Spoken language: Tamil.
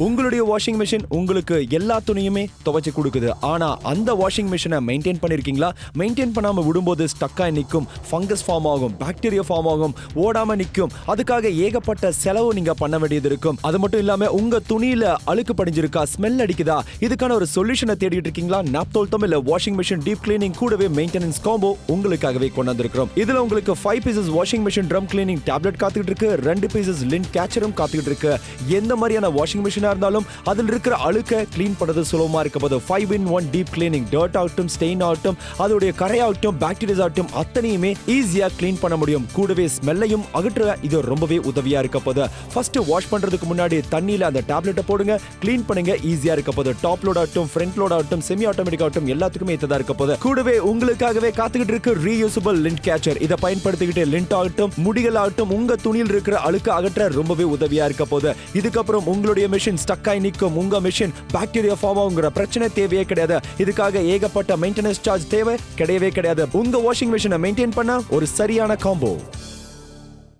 உங்களுடைய வாஷிங் மெஷின் உங்களுக்கு எல்லா துணியுமே துவைச்சு கொடுக்குது. ஆனா அந்த வாஷிங் மெஷினை மெயின்டைன் பண்ணிருக்கீங்களா? மெயின்டைன் பண்ணாம விடும்போது ஸ்டக்காய் நிற்கும், ஃபங்கஸ் ஃபார்ம் ஆகும், பாக்டீரியா ஃபார்ம் ஆகும், ஓடாம நிற்கும். அதுக்காக ஏகப்பட்ட செலவு நீங்க பண்ண வேண்டியது இருக்கும். அது மட்டும் இல்லாம உங்க துணியில அழுக்கு படிஞ்சிருக்கா, ஸ்மெல் அடிக்குதா? இதுக்கான ஒரு சொல்யூஷனை தேடிட்டு இருக்கீங்களா? நாப்தோல் தமிழ்ல வாஷிங் மெஷின் டீப் கிளீனிங் கூடவே மெயின்டெனன்ஸ் காம்போ உங்களுக்காகவே கொண்டு வந்திருக்கிறோம். இதுல உங்களுக்கு 5 pieces washing machine drum cleaning tablet காத்துக்கிட்டு இருக்கு, 2 pieces லிண்ட் கேச்சரும் காத்துக்கிட்டு இருக்கு. எந்த மாதிரியான வாஷிங் மெஷினா இருந்தாலும் அதில் இருக்கிற அழுக்க கிளீன் பண்றது சுலபமா இருக்க போது 5-in-1 டீப் கிளீனிங், டர்ட் ஆகட்டும், ஸ்டெயின் ஆகட்டும், அதோடைய கரையாகட்டும், பாக்டீரியா ஆகட்டும், அத்தனையுமே ஈஸியா கிளீன் பண்ண முடியும். கூடவே ஸ்மெல்லையும் அகற்ற இது ரொம்பவே உதவியா இருக்க போது. ஃபர்ஸ்ட் வாஷ் பண்றதுக்கு முன்னாடி தண்ணியில அந்த டேப்லெட்டை போடுங்க, கிளீன் பண்ணுங்க, ஈஸியா இருக்க போது. டாப் லோட் ஆகட்டும், ஃப்ரண்ட் லோட் ஆகட்டும், செமி ஆட்டோமேட்டிக் ஆகட்டும், எல்லாத்துக்குமே ஏற்றதா இருக்க போது. கூடவே உங்களுக்காகவே காத்துக்கிட்டு இருக்கு ரீயூசபிள் லிண்ட் கேச்சர். இதை பயன்படுத்திக்கிட்டு லிண்ட் ஆகட்டும், முடிகள் ஆகட்டும், உங்க துணியில் இருக்கிற அழுக்க அகற்ற ரொம்பவே உதவியா இருக்க போது. இதுக்கப்புறம் உங்களுடைய மெஷின் ஸ்டக்காய் நிற்கும், உங்க மெஷின் பாக்டீரியா ஃபார்ம் ஆகுங்கிற பிரச்சனை தேவையே கிடையாது. இதுக்காக ஏகப்பட்ட மெயின்டெனன்ஸ் சார்ஜ் தேவை கிடையவே கிடையாது. உங்க வாஷிங் மெஷினை மெயின்டைன் பண்ண ஒரு சரியான காம்போ.